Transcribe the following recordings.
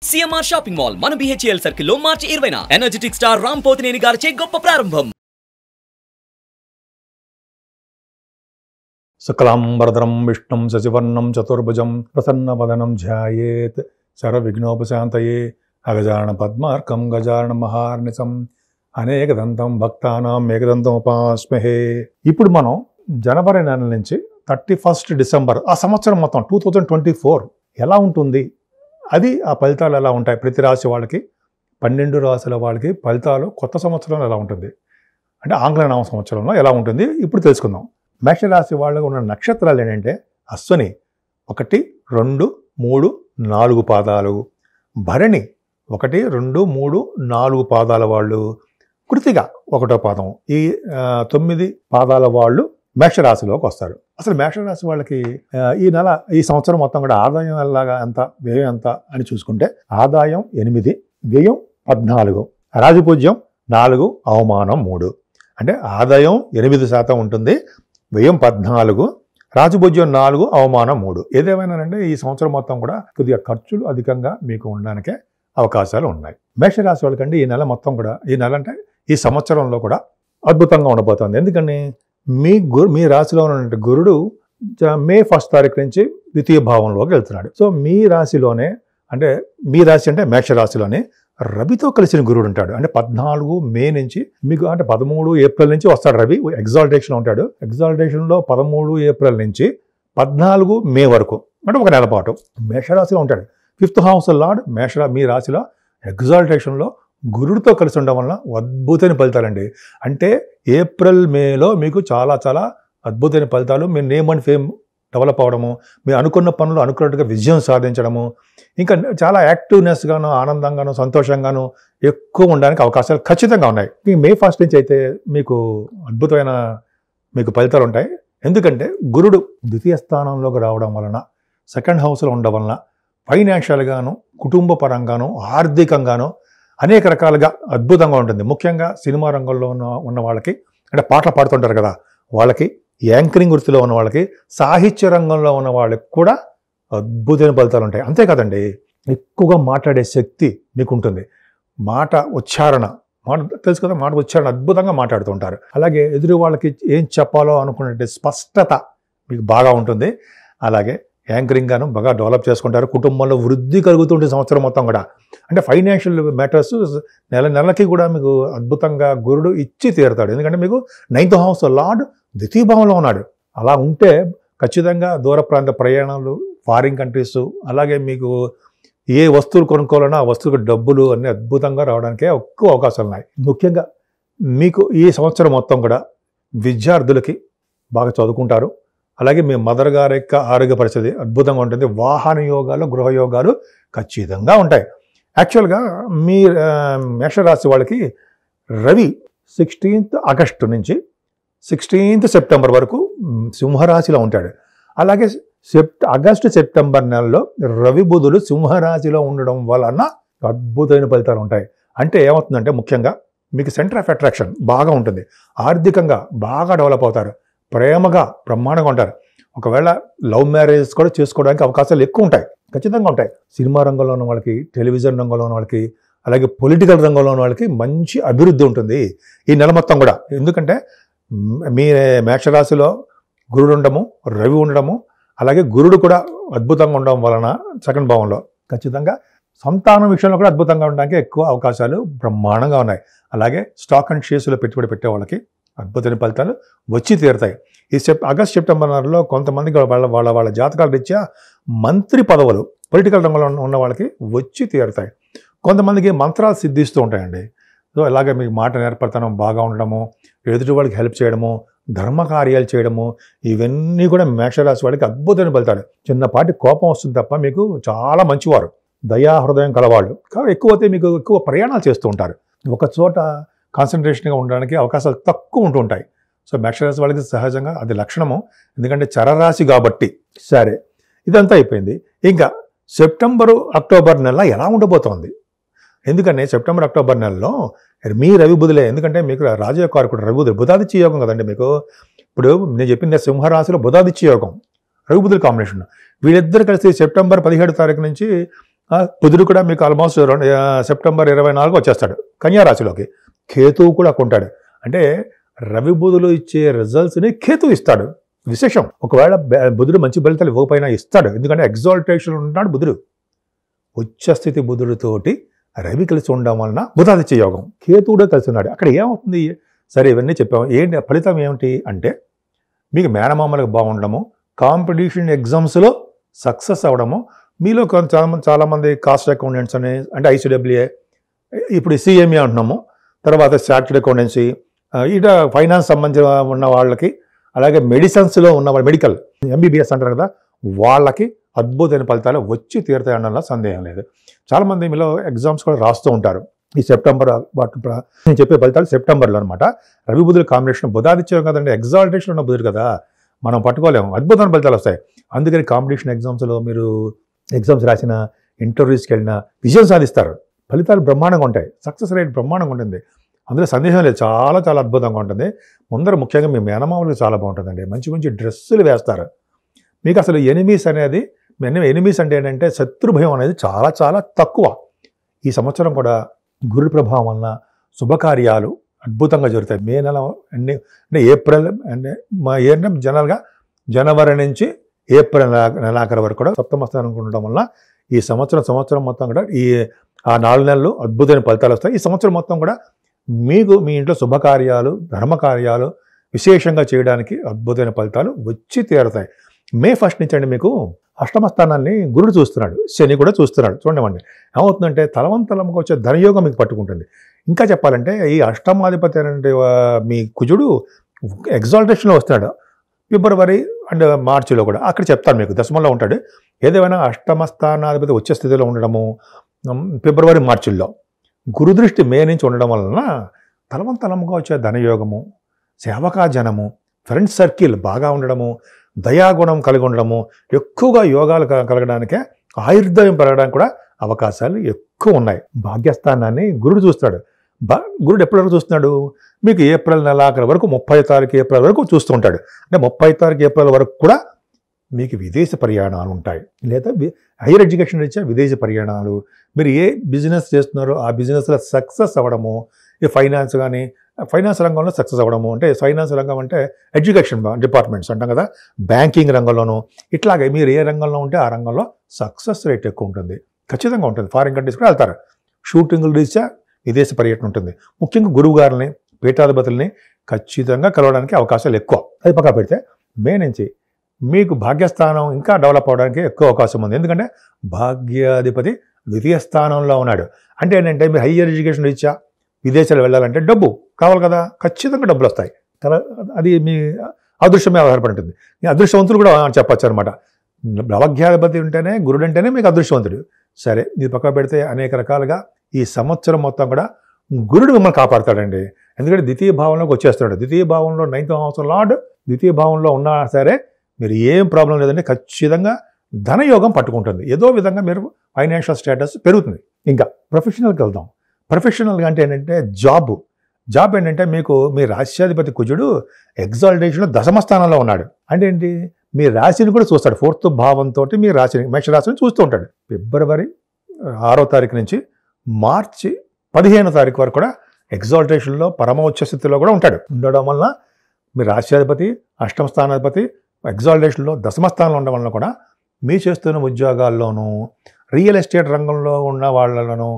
CMR shopping mall మన BHEL circle లో మార్చి 20న energetic star Ram Pothineni గారిచే గొప్ప ప్రారంభం. శుక్లాంబరధరం విష్ణుం శశివర్ణం చతుర్భుజం ప్రసన్నవదనం ధ్యాయేత్ సర్వవిఘ్నోపశాంతయే అగజానన పద్మార్కం గజానన మహార్నిశం అనేకదంతం భక్తానాం ఏకదంతం ఉపాస్మహే. ఇప్పుడు మనం జనవరి నెల నుంచి 31 డిసెంబర్ ఆ సంవత్సరం మొత్తం 2024 ఎలా ఉంటుంది, అది ఆ ఫలితాలు ఎలా ఉంటాయి, ప్రతి రాశి వాళ్ళకి 12 రాశుల వాళ్ళకి ఫలితాలు కొత్త సంవత్సరంలో ఎలా ఉంటుంది అంటే ఆంగ్ల నామ సంవత్సరంలో ఎలా ఉంటుంది ఇప్పుడు తెలుసుకుందాం. మేషరాశి వాళ్ళకు ఉన్న నక్షత్రాలు ఏంటంటే అశ్వని 1, 2, 3, 4 పాదాలు, భరణి 1, 2, 3, 4 పాదాల వాళ్ళు, కృతిక 1వ పాదం. ఈ 9 పాదాల వాళ్ళు మేషరాశిలోకి వస్తారు. అసలు మేషరాశి వాళ్ళకి ఈ సంవత్సరం మొత్తం కూడా ఆదాయం ఎలాగా ఎంత, వ్యయం ఎంత అని చూసుకుంటే ఆదాయం 8, వ్యయం 14, రాజపూజ్యం 4, అవమానం 3. అంటే ఆదాయం 8% ఉంటుంది, వ్యయం 14, రాజపూజ్యం 4, అవమానం 3. ఏదేమైనానంటే ఈ సంవత్సరం మొత్తం కూడా కొద్దిగా ఖర్చులు అధికంగా మీకు ఉండడానికే అవకాశాలు ఉన్నాయి. మేషరాశి వాళ్ళకంటే ఈ నెల మొత్తం కూడా, ఈ నెల అంటే ఈ సంవత్సరంలో కూడా అద్భుతంగా ఉండబోతుంది. ఎందుకని మీ రాశిలో ఉన్న గురుడు మే 1 తారీఖు నుంచి 2వ భావంలోకి వెళ్తున్నాడు. సో మీ రాశిలోనే అంటే మీ రాశి అంటే మేషరాశిలోనే రవితో కలిసిన గురుడు ఉంటాడు. అంటే 14 మే నుంచి మీకు అంటే 13 ఏప్రిల్ నుంచి వస్తాడు రవి. ఎగ్జాల్టేషన్ ఉంటాడు. ఎగ్జాల్టేషన్లో 13 ఏప్రిల్ నుంచి 14 మే వరకు అంటే ఒక నెల పాటు మేషరాశిలో ఉంటాడు. 5th హౌస్ లార్డ్ మీ రాశిలో ఎగ్జాల్టేషన్లో గురుడితో కలిసి ఉండడం వలన అద్భుతమైన ఫలితాలండి. అంటే ఏప్రిల్ మేలో మీకు చాలా చాలా అద్భుతమైన ఫలితాలు, మీ నేమ్ అండ్ ఫేమ్ డెవలప్ అవ్వడము, మీరు అనుకున్న పనులు అనుకున్నట్టుగా విజయం సాధించడము, ఇంకా చాలా యాక్టివ్నెస్గాను, ఆనందంగాను, సంతోషంగాను ఎక్కువ ఉండడానికి అవకాశాలు ఖచ్చితంగా ఉన్నాయి. ఈ మే 1 నుంచి అయితే మీకు అద్భుతమైన ఫలితాలు ఉంటాయి. ఎందుకంటే గురుడు 2వ స్థానంలోకి రావడం వలన, 2nd హౌస్లో ఉండడం వలన ఫైనాన్షియల్గాను, కుటుంబ పరంగాను, ఆర్థికంగాను అనేక రకాలుగా అద్భుతంగా ఉంటుంది. ముఖ్యంగా సినిమా రంగంలో ఉన్న వాళ్ళకి, అంటే పాటలు పాడుతుంటారు కదా వాళ్ళకి, యాంకరింగ్ వృత్తిలో ఉన్న వాళ్ళకి, సాహిత్య రంగంలో ఉన్న వాళ్ళకి కూడా అద్భుతమైన ఫలితాలు ఉంటాయి. అంతేకాదండి, ఎక్కువగా మాట్లాడే శక్తి మీకు ఉంటుంది. మాట తెలుసు కదా, మాట ఉచ్చారణ అద్భుతంగా మాట్లాడుతుంటారు. అలాగే ఎదురు వాళ్ళకి ఏం చెప్పాలో అనుకునే స్పష్టత మీకు బాగా ఉంటుంది. అలాగే యాంకరింగ్ గాను బాగా డెవలప్ చేసుకుంటారు. కుటుంబంలో వృద్ధి కలుగుతుంటే సంవత్సరం మొత్తం కూడా, అంటే ఫైనాన్షియల్ మ్యాటర్స్ నెలకి కూడా మీకు అద్భుతంగా గురుడు ఇచ్చి తీరుతాడు. ఎందుకంటే మీకు 9th హౌస్ లార్డ్ 2వ భావంలో ఉన్నాడు. అలా ఉంటే ఖచ్చితంగా దూర ప్రాంత ప్రయాణాలు, ఫారిన్ కంట్రీస్, అలాగే మీకు ఏ వస్తువులు కొనుక్కోవాలన్నా ఆ వస్తువుకి డబ్బులు అన్నీ అద్భుతంగా రావడానికే ఎక్కువ అవకాశాలు ఉన్నాయి. ముఖ్యంగా మీకు ఈ సంవత్సరం మొత్తం కూడా విద్యార్థులకి బాగా చదువుకుంటారు. అలాగే మీ మదర్ గారి యొక్క ఆరోగ్య పరిస్థితి అద్భుతంగా ఉంటుంది. వాహన యోగాలు, గృహ యోగాలు ఖచ్చితంగా ఉంటాయి. యాక్చువల్గా మీ మేషరాశి వాళ్ళకి రవి 16th ఆగస్టు నుంచి 16th సెప్టెంబర్ వరకు సింహరాశిలో ఉంటాడు. అలాగే ఆగస్టు సెప్టెంబర్ నెలలో రవి బుధులు సింహరాశిలో ఉండడం వలన అద్భుతమైన ఫలితాలు ఉంటాయి. అంటే ఏమవుతుందంటే ముఖ్యంగా మీకు సెంటర్ ఆఫ్ అట్రాక్షన్ బాగా ఉంటుంది, ఆర్థికంగా బాగా డెవలప్ అవుతారు, ప్రేమగా బ్రహ్మాండంగా ఉంటారు. ఒకవేళ లవ్ మ్యారేజెస్ కూడా చేసుకోవడానికి అవకాశాలు ఎక్కువ ఉంటాయి, ఖచ్చితంగా ఉంటాయి. సినిమా రంగంలో ఉన్న వాళ్ళకి, టెలివిజన్ రంగంలో ఉన్న వాళ్ళకి, అలాగే పొలిటికల్ రంగంలో ఉన్న వాళ్ళకి మంచి అభివృద్ధి ఉంటుంది ఈ నెల మొత్తం కూడా. ఎందుకంటే మీ మేషరాశిలో గురుడు ఉండడము, రవి ఉండడము, అలాగే గురుడు కూడా అద్భుతంగా ఉండడం వలన 2nd భావంలో ఖచ్చితంగా సంతానం విషయంలో కూడా అద్భుతంగా ఉండడానికి ఎక్కువ అవకాశాలు బ్రహ్మాండంగా ఉన్నాయి. అలాగే స్టాక్ అండ్ షేర్స్లో పెట్టుబడి పెట్టే వాళ్ళకి అద్భుతమైన ఫలితాలు వచ్చి తీరుతాయి. ఈ ఆగస్ట్ సెప్టెంబర్ నెలలో కొంతమందికి వాళ్ళ జాతకాల రీత్యా మంత్రి పదవులు పొలిటికల్ రంగంలో ఉన్న వాళ్ళకి వచ్చి తీరుతాయి. కొంతమందికి మంత్రాలు సిద్ధిస్తూ ఉంటాయండి. సో అలాగే మీకు మాట నేర్పడతనం బాగా ఉండడము, ఎదుటి వాళ్ళకి హెల్ప్ చేయడము, ధర్మ కార్యాలు చేయడము, ఇవన్నీ కూడా మేషరాశి వాళ్ళకి అద్భుతమైన ఫలితాలు. చిన్నపాటి కోపం వస్తుంది తప్ప మీకు చాలా మంచివారు, దయా హృదయం కలవాళ్ళు. కాబట్టి ఎక్కువ ప్రయాణాలు చేస్తూ ఉంటారు. ఒక చోట కాన్సన్ట్రేషన్గా ఉండడానికి అవకాశాలు తక్కువ ఉంటుంటాయి. సో మేషరాశి వాళ్ళకి సహజంగా అది లక్షణము, ఎందుకంటే చరరాశి కాబట్టి. సరే, ఇదంతా అయిపోయింది. ఇంకా సెప్టెంబరు అక్టోబర్ నెల ఎలా ఉండబోతోంది? ఎందుకంటే సెప్టెంబర్ అక్టోబర్ నెలలో మీ రవి బుధులే, ఎందుకంటే మీకు రాజయోగకారకుడు రవి బుధులు, బుధాదిత్య యోగం కదండి మీకు. ఇప్పుడు నేను చెప్పింది సింహరాశిలో బుధాదిత్య యోగం, రవి బుధుల కాంబినేషన్. వీళ్ళిద్దరు కలిసి సెప్టెంబర్ 17 తారీఖు నుంచి బుధుడు కూడా మీకు ఆల్మోస్ట్ సెప్టెంబర్ 24 వచ్చేస్తాడు కన్యా రాశిలోకి. కేతువు కూడా కొంటాడు. అంటే రవి బుధులు ఇచ్చే రిజల్ట్స్ని కేతువు ఇస్తాడు. విశేషం. ఒకవేళ బుధుడు మంచి ఫలితాలు ఇవ్వకపోయినా ఇస్తాడు. ఎందుకంటే ఎగ్జాల్టేషన్ ఉన్నాడు బుధుడు. ఉచ్చస్థితి బుధుడితోటి రవి కలిసి ఉండడం వలన బుధాదిత్య యోగం. కేతు కూడా కలిసి ఉన్నాడు. అక్కడ ఏమవుతుంది? సరే ఇవన్నీ చెప్పాము. ఏంటి ఫలితం ఏమిటి అంటే మీకు మేనమామలకు బాగుండము, కాంపిటీషన్ ఎగ్జామ్స్లో సక్సెస్ అవ్వడము, మీలో చాలామంది కాస్ట్ అకౌంటెంట్స్ అని అంటే ICWA, ఇప్పుడు CMA అంటున్నాము, తర్వాత చార్టెడ్ అకౌంటెన్సీ, ఇట ఫైనాన్స్ సంబంధించిన ఉన్న వాళ్ళకి, అలాగే మెడిసిన్స్లో ఉన్న వాళ్ళు, మెడికల్ MBBS అంటారు కదా, వాళ్ళకి అద్భుతమైన ఫలితాలు వచ్చి తీరుతాయి అనడంలో సందేహం లేదు. చాలామంది మీలో ఎగ్జామ్స్ కూడా రాస్తూ ఉంటారు. ఈ సెప్టెంబర్ నేను చెప్పే ఫలితాలు సెప్టెంబర్లో అనమాట. రవి బుధుల కాంబినేషన్ బుధాదిత్యం కదండి, ఎగ్జాల్టేషన్ ఉన్న బుధుడు కదా, మనం పట్టుకోలేము. అద్భుతమైన ఫలితాలు వస్తాయి. అందుకని కాంపిటీషన్ ఎగ్జామ్స్లో మీరు ఎగ్జామ్స్ రాసిన, ఇంటర్వ్యూస్కి వెళ్ళిన విజయం సాధిస్తారు. ఫలితాలు బ్రహ్మాండంగా ఉంటాయి. సక్సెస్ రేట్ బ్రహ్మాండంగా ఉంటుంది. అందులో సందేహం లేదు. చాలా చాలా అద్భుతంగా ఉంటుంది. ముందర ముఖ్యంగా మీ మేనమామలకు చాలా బాగుంటుందండి. మంచి మంచి డ్రెస్సులు వేస్తారు. మీకు అసలు ఎనిమీస్ అనేది, ఎనిమీస్ అంటే ఏంటంటే శత్రుభయం అనేది చాలా చాలా తక్కువ. ఈ సంవత్సరం కూడా గురు ప్రభావం వలన శుభకార్యాలు అద్భుతంగా జరుగుతాయి. మే నెల అంటే ఏప్రిల్ అంటే జనరల్గా జనవరి నుంచి ఏప్రిల్ నెలాఖరు వరకు కూడా సప్తమ స్థానం ఉండడం వల్ల ఈ సంవత్సరం మొత్తం కూడా ఆ 4 నెలలు అద్భుతమైన ఫలితాలు వస్తాయి. ఈ సంవత్సరం మొత్తం కూడా మీకు మీ ఇంట్లో శుభకార్యాలు, ధర్మకార్యాలు విశేషంగా చేయడానికి అద్భుతమైన ఫలితాలు వచ్చి తీరుతాయి. మే 1 నుంచి అండి మీకు అష్టమ స్థానాన్ని గురుడు చూస్తున్నాడు, శని కూడా చూస్తున్నాడు. చూడండి ఏమవుతుందంటే తలవంతలంగా వచ్చే ధనయోగం మీకు పట్టుకుంటుంది. ఇంకా చెప్పాలంటే ఈ అష్టమాధిపతి అంటే మీ కుజుడు ఎగ్జాల్టేషన్లో వస్తున్నాడు ఫిబ్రవరి అండ్ మార్చిలో కూడా. అక్కడ చెప్తాను మీకు, దశమంలో ఉంటాడు. ఏదేమైనా అష్టమ స్థానాధిపతి వచ్చే స్థితిలో ఉండడము ఫిబ్రవరి మార్చిల్లో, గురుదృష్టి మే నుంచి ఉండడం వలన తలవంతలంగా వచ్చే ధనయోగము, సేవకాజనము, ఫ్రెండ్ సర్కిల్ బాగా ఉండడము, దయాగుణం కలిగి ఉండడము, ఎక్కువగా యోగాలు కలగడానికే, ఆయుర్దాయం పెరగడానికి కూడా అవకాశాలు ఎక్కువ ఉన్నాయి. భాగ్యస్థానాన్ని గురుడు చూస్తాడు. గురుడు ఎప్పటి వరకు చూస్తున్నాడు? మీకు ఏప్రిల్ నెలాఖరు వరకు, 30వ తారీఖు ఏప్రిల్ వరకు చూస్తూ ఉంటాడు. అంటే 30వ తారీఖు ఏప్రిల్ వరకు కూడా మీకు విదేశ ప్రయాణాలు ఉంటాయి. లేదా హైయర్ ఎడ్యుకేషన్ రీత్యా విదేశ ప్రయాణాలు, మీరు ఏ బిజినెస్ చేస్తున్నారో ఆ బిజినెస్లో సక్సెస్ అవ్వడము, ఈ ఫైనాన్స్ కానీ ఫైనాన్స్ రంగంలో సక్సెస్ అవ్వడము, అంటే ఫైనాన్స్ రంగం అంటే ఎడ్యుకేషన్ డిపార్ట్మెంట్స్ అంటాం కదా, బ్యాంకింగ్ రంగంలోనూ, ఇట్లాగే మీరు ఏ రంగంలో ఉంటే ఆ రంగంలో సక్సెస్ రేట్ ఎక్కువ ఉంటుంది. ఖచ్చితంగా ఉంటుంది. ఫారిన్ కంట్రీస్ కూడా వెళ్తారు. షూటింగ్లు రీత్యా విదేశ పర్యటన ఉంటుంది. ముఖ్యంగా గురువు గారిని, పీఠాధిపతుల్ని ఖచ్చితంగా కలవడానికి అవకాశాలు ఎక్కువ. అది పక్కా పెడితే మే నుంచి మీకు భాగ్యస్థానం ఇంకా డెవలప్ అవడానికి ఎక్కువ అవకాశం ఉంది. ఎందుకంటే భాగ్యాధిపతి ద్వితీయ స్థానంలో ఉన్నాడు. అంటే ఏంటంటే మీరు హయ్యర్ ఎడ్యుకేషన్ రీత్యా విదేశాలు వెళ్ళాలంటే డబ్బు కావాలి కదా, ఖచ్చితంగా డబ్బులు వస్తాయి. అది మీ అదృష్టం మీద ఆధారపడి ఉంటుంది. మీ అదృష్టవంతులు కూడా చెప్పచ్చు అనమాట. భాగ్యాధిపతి ఉంటేనే, గురుడు అంటేనే మీకు అదృష్టవంతుడు. సరే, ఇది పక్క పెడితే అనేక రకాలుగా ఈ సంవత్సరం మొత్తం కూడా గురుడు మిమ్మల్ని కాపాడుతాడండి. ఎందుకంటే ద్వితీయ భావంలోకి వచ్చేస్తాడు. ద్వితీయ భావంలో 9th హౌస్ లార్డ్ ద్వితీయ భావంలో ఉన్నా సరే మీరు ఏం ప్రాబ్లం లేదంటే ఖచ్చితంగా ధనయోగం పట్టుకుంటుంది. ఏదో విధంగా మీరు ఫైనాన్షియల్ స్టేటస్ పెరుగుతుంది. ఇంకా ప్రొఫెషనల్కి వెళ్దాం. ప్రొఫెషనల్గా అంటే ఏంటంటే జాబ్ ఏంటంటే మీకు మీ రాశ్యాధిపతి కుజుడు ఎగ్జాల్టేషన్లో దశమ స్థానంలో ఉన్నాడు. అంటే ఏంటి, మీ రాశిని కూడా చూస్తాడు. 4th భావంతో మీ రాశిని, మేషరాశిని చూస్తూ ఉంటాడు. ఫిబ్రవరి 6వ తారీఖు నుంచి మార్చి 15వ తారీఖు వరకు కూడా ఎగ్జాల్టేషన్లో పరమోచ్చ స్థితిలో కూడా ఉండడం వల్ల మీ రాశ్యాధిపతి, అష్టమ స్థానాధిపతి ఎగ్జాల్టేషన్లో దశమ స్థానంలో ఉండడం వలన కూడా మీ చేస్తున్న ఉద్యోగాల్లోనూ, రియల్ ఎస్టేట్ రంగంలో ఉన్న వాళ్ళను,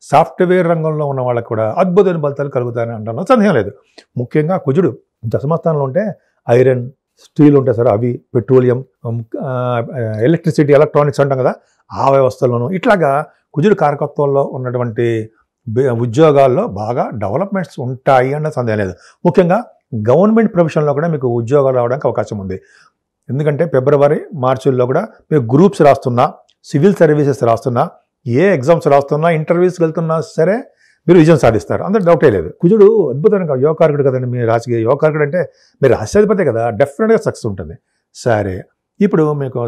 సాఫ్ట్వేర్ రంగంలో ఉన్న వాళ్ళకు కూడా అద్భుతమైన ఫలితాలు కలుగుతాయని అనడంలో సందేహం లేదు. ముఖ్యంగా కుజుడు దశమ స్థానంలో ఉంటే ఐరన్, స్టీల్ ఉంటాయి సార్, అవి, పెట్రోలియం, ఎలక్ట్రిసిటీ, ఎలక్ట్రానిక్స్ అంటాం కదా, ఆ వ్యవస్థలోనూ ఇట్లాగా కుజుడు కారకత్వంలో ఉన్నటువంటి ఉద్యోగాల్లో బాగా డెవలప్మెంట్స్ ఉంటాయి అన్న సందేహం లేదు. ముఖ్యంగా గవర్నమెంట్ ప్రొఫెషన్లో కూడా మీకు ఉద్యోగాలు రావడానికి అవకాశం ఉంది. ఎందుకంటే ఫిబ్రవరి మార్చిల్లో కూడా మీరు గ్రూప్స్ రాస్తున్నా, సివిల్ సర్వీసెస్ రాస్తున్నా, ఏ ఎగ్జామ్స్ రాస్తున్నా, ఇంటర్వ్యూస్కి వెళ్తున్నా సరే మీరు విజయం సాధిస్తారు. అందరూ డౌటే లేదు. కుజుడు అద్భుతంగా యోగకారకుడు కదండి. మీ రాశికి యోగకారకుడు అంటే మీరు రాశ్యాధిపతే కదా, డెఫినెట్గా సక్సెస్ ఉంటుంది. సరే, ఇప్పుడు మీకు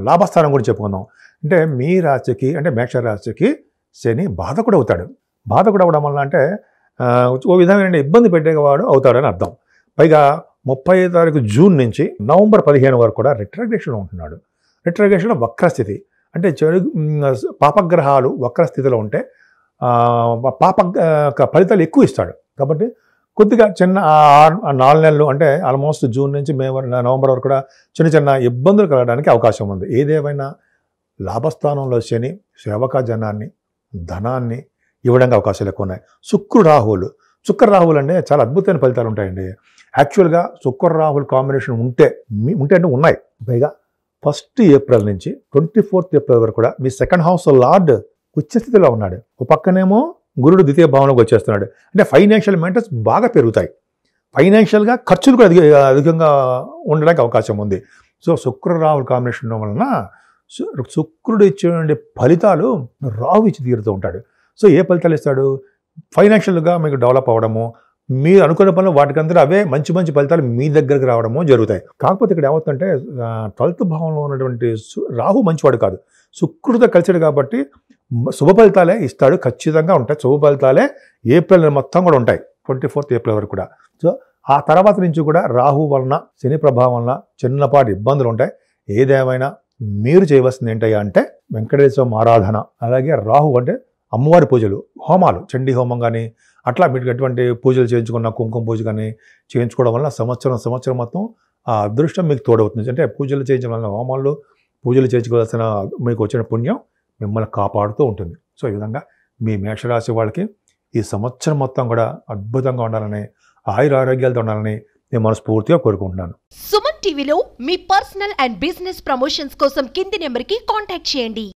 లాభస్థానం గురించి చెప్పుకుందాం. అంటే మీ రాశికి, అంటే మేష రాశికి శని బాధకుడు అవుతాడు. బాధకుడు అవ్వడం వల్ల అంటే ఓ విధమైన ఇబ్బంది పెట్టేవాడు అవుతాడని అర్థం. పైగా 30వ తారీఖు జూన్ నుంచి నవంబర్ 15 వరకు కూడా రిట్రగ్రేషన్లో ఉంటున్నాడు. రిట్రగ్రేషన్లో వక్రస్థితి అంటే చెడు పాపగ్రహాలు వక్ర స్థితిలో ఉంటే పాప ఫలితాలు ఎక్కువ ఇస్తాడు. కాబట్టి కొద్దిగా చిన్న 4 నెలలు అంటే ఆల్మోస్ట్ జూన్ నుంచి మే నవంబర్ వరకు కూడా చిన్న చిన్న ఇబ్బందులు కలగడానికి అవకాశం ఉంది. ఏదేమైనా లాభస్థానంలో శని సేవకా జనాన్ని ధనాన్ని ఇవ్వడానికి అవకాశాలు ఎక్కువ ఉన్నాయి. శుక్ర రాహువులు అంటే చాలా అద్భుతమైన ఫలితాలు ఉంటాయండి. యాక్చువల్గా శుక్ర రాహుల్ కాంబినేషన్ ఉంటే అంటే ఉన్నాయి. పైగా 1 ఏప్రిల్ నుంచి 24 ఏప్రిల్ వరకు కూడా మీ సెకండ్ హౌస్ లార్డ్ ఉచ్చస్థితిలో ఉన్నాడు. ఒక పక్కనేమో గురుడు ద్వితీయ భావంలోకి వచ్చేస్తున్నాడు. అంటే ఫైనాన్షియల్ మెయింటెన్స్ బాగా పెరుగుతాయి. ఫైనాన్షియల్గా ఖర్చులు కూడా అధికంగా ఉండడానికి అవకాశం ఉంది. సో శుక్ర రాహుల్ కాంబినేషన్ వలన శుక్రుడు ఇచ్చే ఫలితాలు రాహు ఇచ్చి తీరుతూ ఉంటాడు. సో ఏ ఫలితాలు ఇస్తాడు? ఫైనాన్షియల్గా మీకు డెవలప్ అవ్వడము, మీరు అనుకున్న పనులు వాటికంతా అవే మంచి ఫలితాలు మీ దగ్గరకు రావడము జరుగుతాయి. కాకపోతే ఇక్కడ ఏమవుతుందంటే 12th భావంలో ఉన్నటువంటి రాహు మంచివాడు కాదు, శుక్రుడితో కలిసాడు కాబట్టి శుభ ఫలితాలే ఇస్తాడు. ఖచ్చితంగా ఉంటాయి శుభ ఫలితాలే. ఏప్రిల్ మొత్తం కూడా ఉంటాయి, 24 ఏప్రిల్ వరకు కూడా. సో ఆ తర్వాత నుంచి కూడా రాహు వలన శని ప్రభావం వలన చిన్నపాటి ఇబ్బందులు ఉంటాయి. ఏదేమైనా మీరు చేయవలసింది ఏంటయ్యా అంటే వెంకటేశ్వర ఆరాధన, అలాగే రాహు అంటే అమ్మవారి పూజలు, హోమాలు, చండీ హోమం కానీ అట్లా మీకు ఎటువంటి పూజలు చేయించుకున్న కుంకుమ పూజ కానీ చేయించుకోవడం వల్ల సంవత్సరం మొత్తం ఆ అదృష్టం మీకు తోడవుతుంది. అంటే పూజలు చేయించడం వల్ల, హోమాలు పూజలు చేయించుకోవాల్సిన మీకు వచ్చిన పుణ్యం మిమ్మల్ని కాపాడుతూ ఉంటుంది. సో ఈ విధంగా మీ మేషరాశి వాళ్ళకి ఈ సంవత్సరం మొత్తం కూడా అద్భుతంగా ఉండాలని, ఆయురారోగ్యాలతో ఉండాలని నేను మనస్ఫూర్తిగా కోరుకుంటున్నాను. సుమన్ టీవీలో మీ పర్సనల్ అండ్ బిజినెస్ ప్రమోషన్స్ కోసం కింది నెంబర్కి కాంటాక్ట్ చేయండి.